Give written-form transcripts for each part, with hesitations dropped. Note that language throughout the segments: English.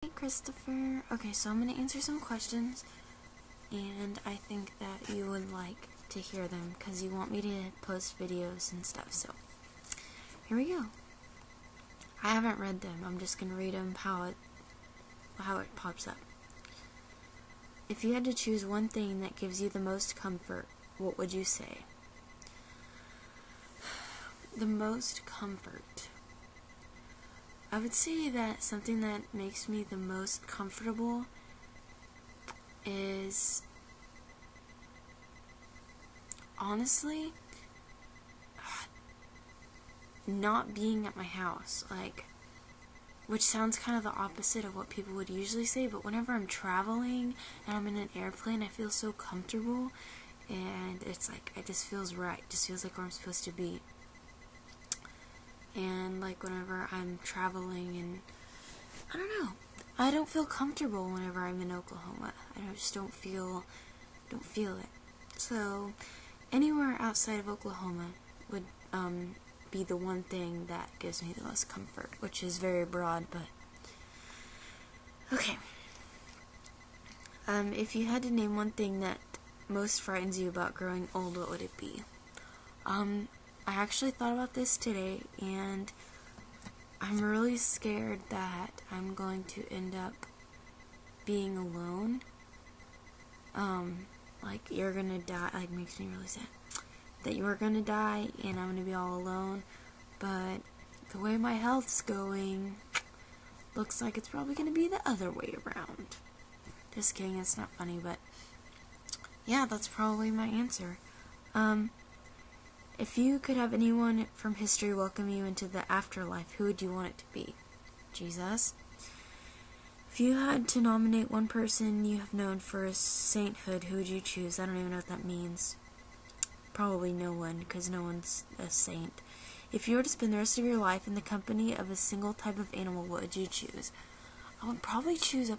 Hey Christopher. Okay, so I'm going to answer some questions, and I think that you would like to hear them because you want me to post videos and stuff, so here we go. I haven't read them, I'm just going to read them how it pops up. If you had to choose one thing that gives you the most comfort, what would you say? The most comfort. I would say that something that makes me the most comfortable is, honestly, not being at my house, which sounds kind of the opposite of what people would usually say, but whenever I'm traveling and I'm in an airplane, I feel so comfortable, and it's like, it just feels right, it just feels like where I'm supposed to be. And like whenever I'm traveling, and I don't know, I don't feel comfortable whenever I'm in Oklahoma. I just don't feel it. So anywhere outside of Oklahoma would be the one thing that gives me the most comfort, which is very broad, but okay. If you had to name one thing that most frightens you about growing old, what would it be? I actually thought about this today, and I'm really scared that I'm going to end up being alone. Like, you're gonna die, like, makes me really sad. That you're gonna die, and I'm gonna be all alone, but the way my health's going, looks like it's probably gonna be the other way around. Just kidding, it's not funny, but yeah, that's probably my answer. If you could have anyone from history welcome you into the afterlife, who would you want it to be? Jesus? If you had to nominate one person you have known for a sainthood, who would you choose? I don't even know what that means. Probably no one, because no one's a saint. If you were to spend the rest of your life in the company of a single type of animal, what would you choose? I would probably choose a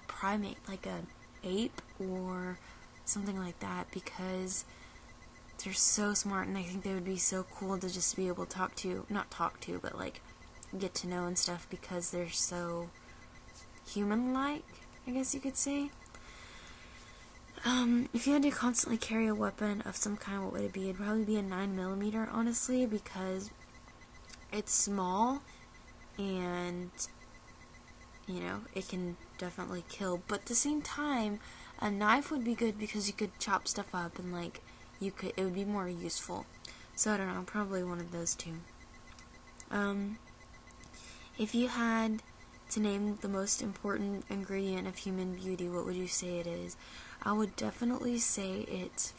primate, like a ape or something like that, because they're so smart, and I think they would be so cool to just be able to not talk to, but like get to know and stuff, because they're so human-like, I guess you could say. If you had to constantly carry a weapon of some kind, what would it be? It'd probably be a 9mm, honestly, because it's small, and, you know, it can definitely kill. But at the same time, a knife would be good because you could chop stuff up, and, like, it would be more useful. So, I don't know, probably one of those two. If you had to name the most important ingredient of human beauty, what would you say it is? I would definitely say it's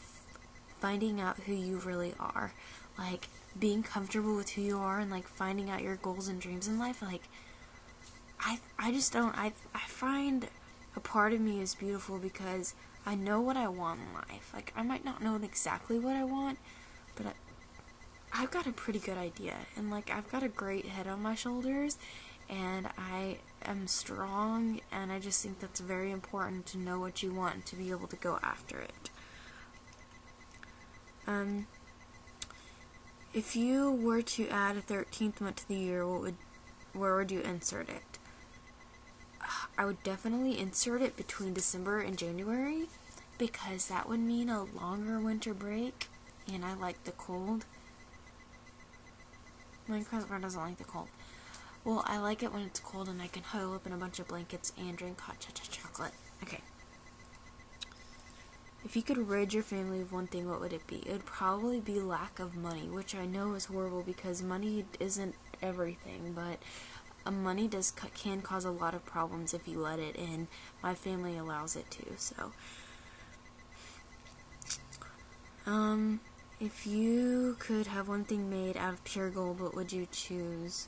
finding out who you really are. Like, being comfortable with who you are, and like finding out your goals and dreams in life. Like, I just don't, I find a part of me is beautiful because I know what I want in life. Like, I might not know exactly what I want, but I've got a pretty good idea, and like, I've got a great head on my shoulders, and I am strong, and I just think that's very important to know what you want and to be able to go after it. If you were to add a 13th month to the year, where would you insert it? I would definitely insert it between December and January, because that would mean a longer winter break, and I like the cold. My cousin doesn't like the cold. Well, I like it when it's cold and I can huddle up in a bunch of blankets and drink hot chocolate. Okay. If you could rid your family of one thing, what would it be? It would probably be lack of money, which I know is horrible because money isn't everything, but money can cause a lot of problems if you let it, and my family allows it to, so. If you could have one thing made out of pure gold, what would you choose?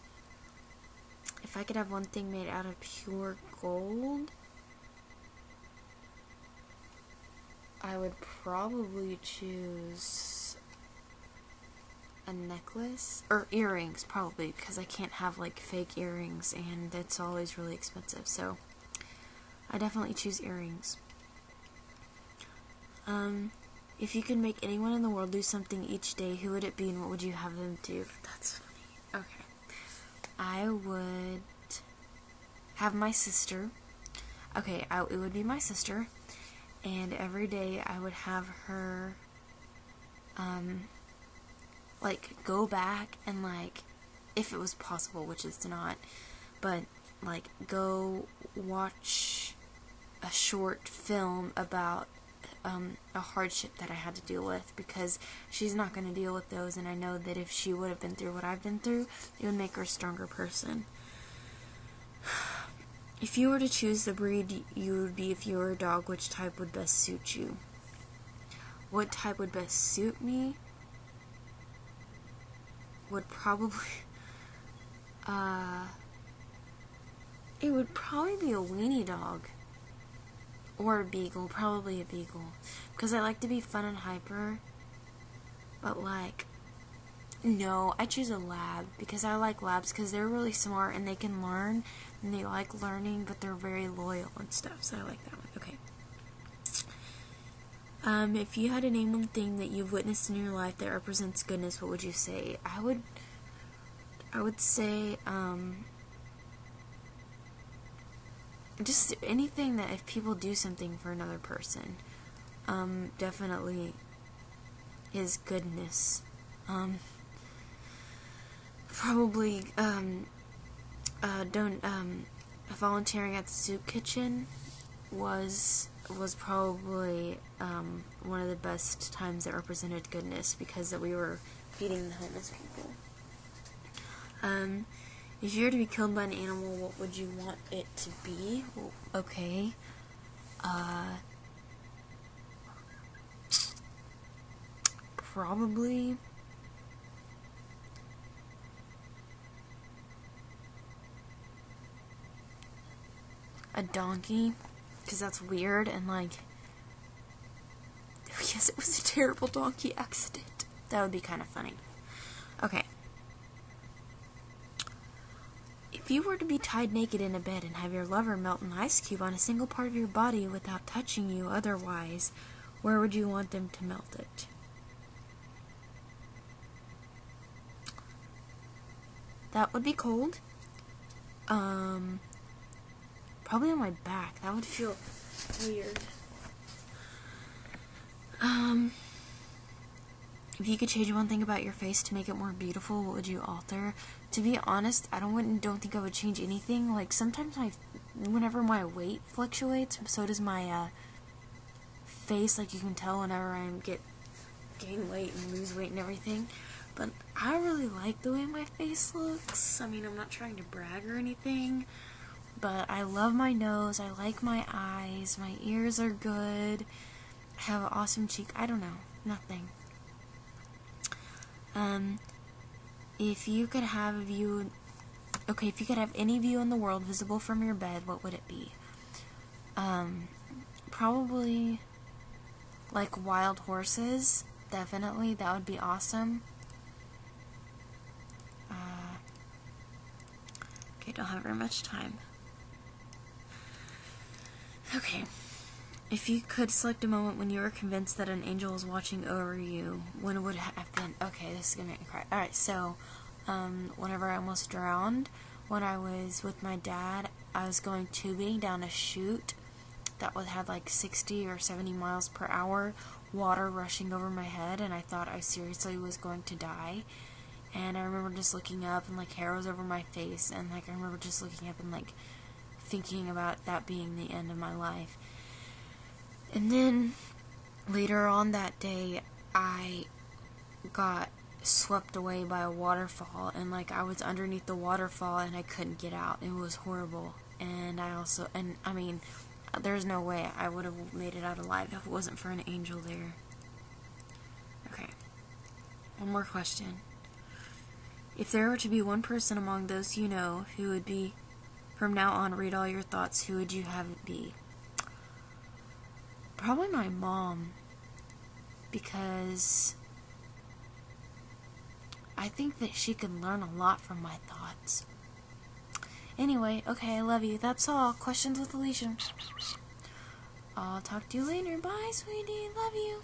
If I could have one thing made out of pure gold, I would probably choose a necklace, or earrings, probably, because I can't have, like, fake earrings, and it's always really expensive, so I definitely choose earrings. If you could make anyone in the world do something each day, who would it be, and what would you have them do? That's funny. Okay. I would have my sister. Okay, it would be my sister, and every day I would have her, like, go back and, like, if it was possible, which it's not, but, like, go watch a short film about a hardship that I had to deal with, because she's not going to deal with those, and I know that if she would have been through what I've been through, it would make her a stronger person. If you were to choose the breed you would be if you were a dog, which type would best suit you? What type would best suit me would probably, it would probably be a weenie dog. Or a beagle, probably a beagle. Because I like to be fun and hyper. But, like, no, I choose a lab. Because I like labs because they're really smart and they can learn. And they like learning, but they're very loyal and stuff. So I like that one. Okay. If you had to name one thing that you've witnessed in your life that represents goodness, what would you say? I would say, just anything that if people do something for another person, definitely is goodness. Probably, volunteering at the soup kitchen was probably, one of the best times that represented goodness, because that we were feeding the homeless people. If you were to be killed by an animal, what would you want it to be? Well, okay. Probably a donkey, because that's weird, and like, yes, it was a terrible donkey accident. That would be kind of funny. Okay. If you were to be tied naked in a bed and have your lover melt an ice cube on a single part of your body without touching you otherwise, where would you want them to melt it? That would be cold. Probably on my back. That would feel weird. If you could change one thing about your face to make it more beautiful, what would you alter? To be honest, I don't think I would change anything. Like, sometimes whenever my weight fluctuates, so does my, face. Like, you can tell whenever I gain weight and lose weight and everything. But I really like the way my face looks. I mean, I'm not trying to brag or anything, but I love my nose. I like my eyes. My ears are good. I have an awesome cheek. I don't know. Nothing. If you could have any view in the world visible from your bed, what would it be? Probably, like, wild horses. Definitely. That would be awesome. Okay, don't have very much time. Okay. If you could select a moment when you were convinced that an angel was watching over you, when would it have been? Okay, this is gonna make me cry. Alright, so, whenever I almost drowned, when I was with my dad, I was going tubing down a chute that had like 60 or 70 miles per hour, water rushing over my head, and I thought I seriously was going to die. And I remember just looking up, and like hair was over my face, and like I remember just looking up and like thinking about that being the end of my life. And then later on that day, I got swept away by a waterfall, and like I was underneath the waterfall and I couldn't get out. It was horrible. And I mean, there's no way I would have made it out alive if it wasn't for an angel there. Okay. One more question. If there were to be one person among those you know who would be, from now on, read all your thoughts, who would you have it be? Probably my mom, because I think that she could learn a lot from my thoughts. Anyway, okay, I love you. That's all. Questions with Alicia. I'll talk to you later. Bye, sweetie. Love you.